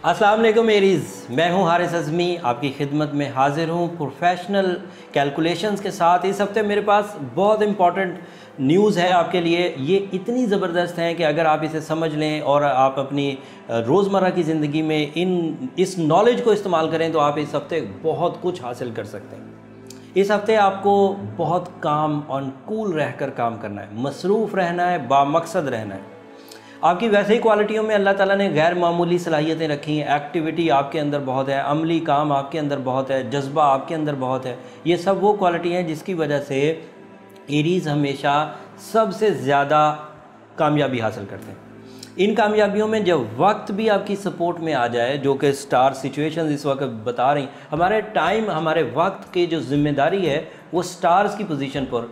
अस्सलाम वालेकुम एरीज़, मैं हूं हारिस अज़मी, आपकी खिदमत में हाजिर हूं प्रोफेशनल कैलकुलेशंस के साथ। इस हफ्ते मेरे पास बहुत इंपॉर्टेंट न्यूज़ है आपके लिए। ये इतनी ज़बरदस्त है कि अगर आप इसे समझ लें और आप अपनी रोज़मर्रा की ज़िंदगी में इस नॉलेज को इस्तेमाल करें तो आप इस हफ्ते बहुत कुछ हासिल कर सकते हैं। इस हफ्ते आपको बहुत काम और कूल रहकर काम करना है, मसरूफ़ रहना है, बामकसद रहना है। आपकी वैसे ही क्वालिटियों में अल्लाह ताला ने गैर मामूली सलाहियतें रखी हैं। एक्टिविटी आपके अंदर बहुत है, अमली काम आपके अंदर बहुत है, जज्बा आपके अंदर बहुत है। ये सब वो क्वालिटी हैं जिसकी वजह से एरीज़ हमेशा सबसे ज़्यादा कामयाबी हासिल करते हैं। इन कामयाबियों में जब वक्त भी आपकी सपोर्ट में आ जाए, जो कि स्टार सिचुएशंस इस वक्त बता रही, हमारे टाइम, हमारे वक्त की जो जिम्मेदारी है वो स्टार्स की पोजीशन पर,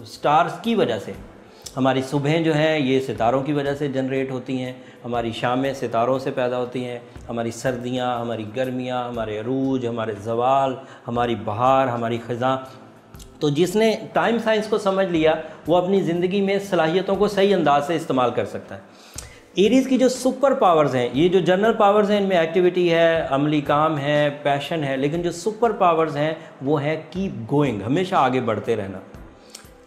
स्टार्स की वजह से। हमारी सुबहें जो हैं ये सितारों की वजह से जनरेट होती हैं, हमारी शामें सितारों से पैदा होती हैं, हमारी सर्दियाँ, हमारी गर्मियाँ, हमारे अरूज, हमारे ज़वाल, हमारी बहार, हमारी ख़ज़ां। तो जिसने टाइम साइंस को समझ लिया वो अपनी ज़िंदगी में सलाहियतों को सही अंदाज से इस्तेमाल कर सकता है। एरीज़ की जो सुपर पावर्स हैं, ये जो जनरल पावर्स हैं इनमें एक्टिविटी है, अमली काम है, पैशन है, लेकिन जो सुपर पावर्स हैं वो है कीप गोइंग, हमेशा आगे बढ़ते रहना,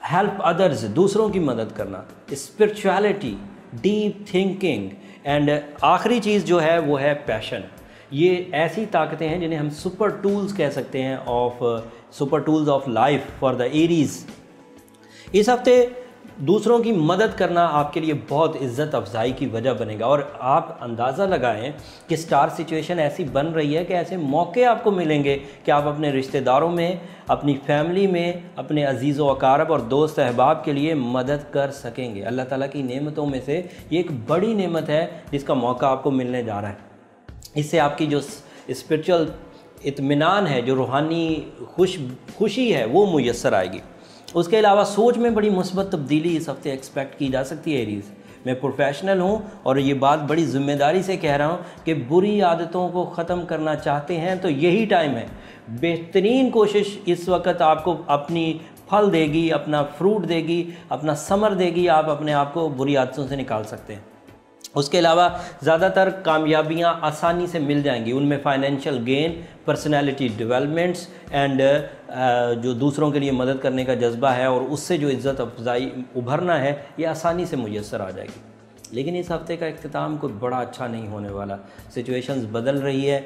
हेल्प अदर्स, दूसरों की मदद करना, स्पिरिचुअलिटी, डीप थिंकिंग, एंड आखिरी चीज़ जो है वो है पैशन। ये ऐसी ताकतें हैं जिन्हें हम सुपर टूल्स कह सकते हैं, super tools of life for the Aries. इस हफ्ते दूसरों की मदद करना आपके लिए बहुत इज़्ज़त अफजाई की वजह बनेगा। और आप अंदाज़ा लगाएं कि स्टार सिचुएशन ऐसी बन रही है कि ऐसे मौके आपको मिलेंगे कि आप अपने रिश्तेदारों में, अपनी फैमिली में, अपने अजीज़ व अकारब और दोस्त अहबाब के लिए मदद कर सकेंगे। अल्लाह ताला की नेमतों में से ये एक बड़ी नेमत है जिसका मौका आपको मिलने जा रहा है। इससे आपकी जो स्पिरिचुअल इत्मीनान है, जो रूहानी खुशी है, वो मुयस्सर आएगी। उसके अलावा सोच में बड़ी मुस्बत तब्दीली इस हफ्ते एक्सपेक्ट की जा सकती है एरीज़। मैं प्रोफेशनल हूँ और ये बात बड़ी ज़िम्मेदारी से कह रहा हूँ कि बुरी आदतों को ख़त्म करना चाहते हैं तो यही टाइम है। बेहतरीन कोशिश इस वक्त आपको अपनी फल देगी, अपना फ्रूट देगी, अपना समर देगी। आप अपने आप को बुरी आदतों से निकाल सकते हैं। उसके अलावा ज़्यादातर कामयाबियाँ आसानी से मिल जाएंगी, उनमें financial gain, personality developments and जो दूसरों के लिए मदद करने का जज्बा है और उससे जो इज़्ज़त अफजाई उभरना है, ये आसानी से मुयस्सर आ जाएगी। लेकिन इस हफ़्ते का इख्तिताम कोई बड़ा अच्छा नहीं होने वाला। सिचुएशंस बदल रही है।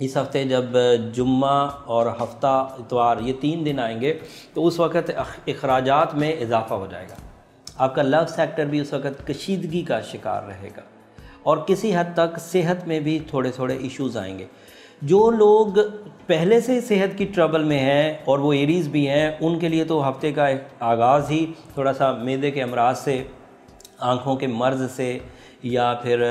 इस हफ़्ते जब जुम्मा और हफ्ता इतवार ये 3 दिन आएंगे तो उस वक़्त अखराजात में इजाफ़ा हो जाएगा। आपका लव सेक्टर भी उस वक़्त कशीदगी का शिकार रहेगा और किसी हद तक सेहत में भी थोड़े थोड़े इश्यूज़ आएंगे। जो लोग पहले से सेहत की ट्रबल में हैं और वो एरीज़ भी हैं, उनके लिए तो हफ्ते का आगाज़ ही थोड़ा सा मैदे के अमराज से, आँखों के मर्ज़ से या फिर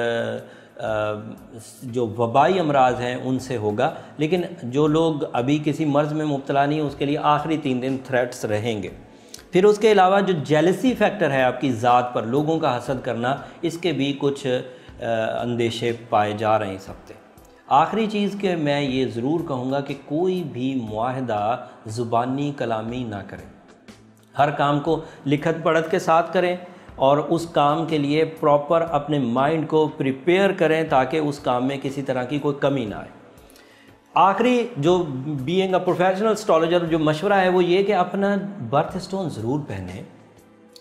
जो वबाई अमराज हैं उनसे होगा। लेकिन जो लोग अभी किसी मर्ज़ में मुब्तला नहीं, उसके लिए आखिरी 3 दिन थ्रेट्स रहेंगे। फिर उसके अलावा जो जेलसी फैक्टर है आपकी ज़ात पर, लोगों का हसद करना, इसके भी कुछ अंदेशे पाए जा रहे हैं इस हफ्ते। आखिरी चीज़ के मैं ये ज़रूर कहूँगा कि कोई भी मुआहदा ज़ुबानी कलामी ना करें। हर काम को लिखत पढ़त के साथ करें और उस काम के लिए प्रॉपर अपने माइंड को प्रिपेयर करें ताकि उस काम में किसी तरह की कोई कमी ना आए। आखिरी जो बीइंग अ प्रोफेशनल एस्ट्रोलॉजर जो मशवरा है वो ये कि अपना बर्थ स्टोन ज़रूर पहने।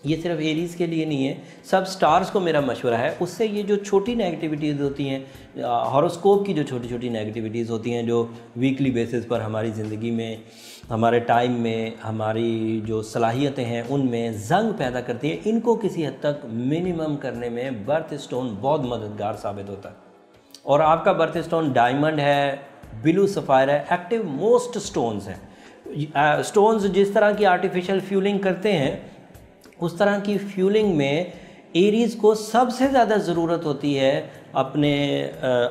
ये सिर्फ एरीज़ के लिए नहीं है, सब स्टार्स को मेरा मशवरा है। उससे ये जो छोटी नेगेटिविटीज़ होती हैं, हॉरोस्कोप की जो छोटी छोटी नेगेटिविटीज़ होती हैं जो वीकली बेसिस पर हमारी ज़िंदगी में, हमारे टाइम में, हमारी जो सलाहियतें हैं उनमें ज़ंग पैदा करती हैं, इनको किसी हद तक मिनिमम करने में बर्थ स्टोन बहुत मददगार साबित होता है। और आपका बर्थ स्टोन डायमंड है, ब्लू सफ़ायर है, एक्टिव मोस्ट स्टोन्स हैं। स्टोन्स जिस तरह की आर्टिफिशियल फ्यूलिंग करते हैं उस तरह की फ्यूलिंग में एरीज़ को सबसे ज़्यादा ज़रूरत होती है अपने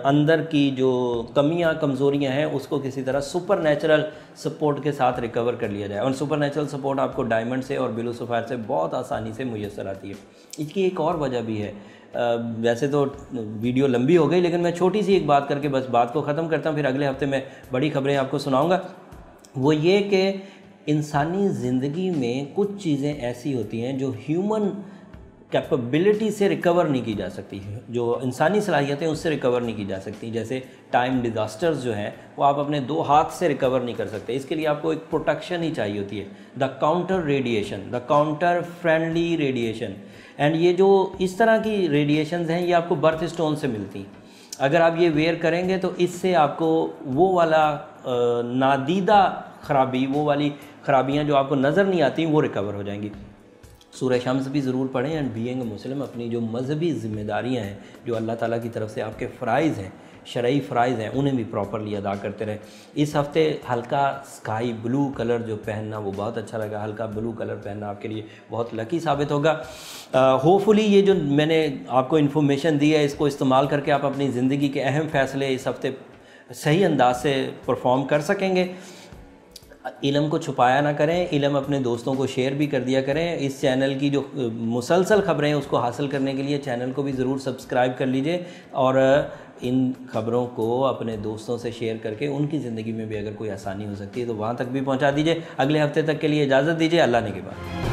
अंदर की जो कमियां कमज़ोरियां हैं उसको किसी तरह सुपर नेचुरल सपोर्ट के साथ रिकवर कर लिया जाए। और सुपर नेचुरल सपोर्ट आपको डायमंड से और ब्लू सफ़ायर से बहुत आसानी से मुयस्सर आती है। इसकी एक और वजह भी है। वैसे तो वीडियो लंबी हो गई, लेकिन मैं छोटी सी एक बात करके बस बात को ख़त्म करता हूँ। फिर अगले हफ्ते मैं बड़ी खबरें आपको सुनाऊँगा। वो ये कि इंसानी ज़िंदगी में कुछ चीज़ें ऐसी होती हैं जो ह्यूमन कैपेबिलिटी से रिकवर नहीं की जा सकती, जो इंसानी सलाहियतें उससे रिकवर नहीं की जा सकती। जैसे टाइम डिज़ास्टर्स जो हैं वो आप अपने 2 हाथ से रिकवर नहीं कर सकते, इसके लिए आपको एक प्रोटेक्शन ही चाहिए होती है, the counter radiation, the counter friendly radiation. And ये जो इस तरह की रेडिएशंस हैं ये आपको बर्थ स्टोन से मिलती हैं। अगर आप ये वेयर करेंगे तो इससे आपको वो वाला नादीदा ख़राबी, वो वाली ख़राबियाँ जो आपको नज़र नहीं आती वो रिकवर हो जाएंगी। सूरह शम्स भी ज़रूर पढ़ें। एंड बीइंग मुस्लिम अपनी जो मजहबी ज़िम्मेदारियाँ हैं, जो अल्लाह ताला की तरफ से आपके फ़राइज़ हैं, शरई फ़राइज़ हैं, उन्हें भी प्रॉपरली अदा करते रहें। इस हफ़्ते हल्का स्काई ब्लू कलर जो पहनना वो बहुत अच्छा लगा, हल्का ब्लू कलर पहनना आपके लिए बहुत लकी साबित होगा। होपफुली ये जो मैंने आपको इन्फॉर्मेशन दी है इसको इस्तेमाल करके आप अपनी ज़िंदगी के अहम फ़ैसले इस हफ़्ते सही अंदाज से परफॉर्म कर सकेंगे। इल्म को छुपाया ना करें, इल्म अपने दोस्तों को शेयर भी कर दिया करें। इस चैनल की जो मुसलसल ख़बरें हैं उसको हासिल करने के लिए चैनल को भी ज़रूर सब्सक्राइब कर लीजिए और इन ख़बरों को अपने दोस्तों से शेयर करके उनकी ज़िंदगी में भी अगर कोई आसानी हो सकती है तो वहाँ तक भी पहुँचा दीजिए। अगले हफ्ते तक के लिए इजाज़त दीजिए। अल्लाह ने के बाद।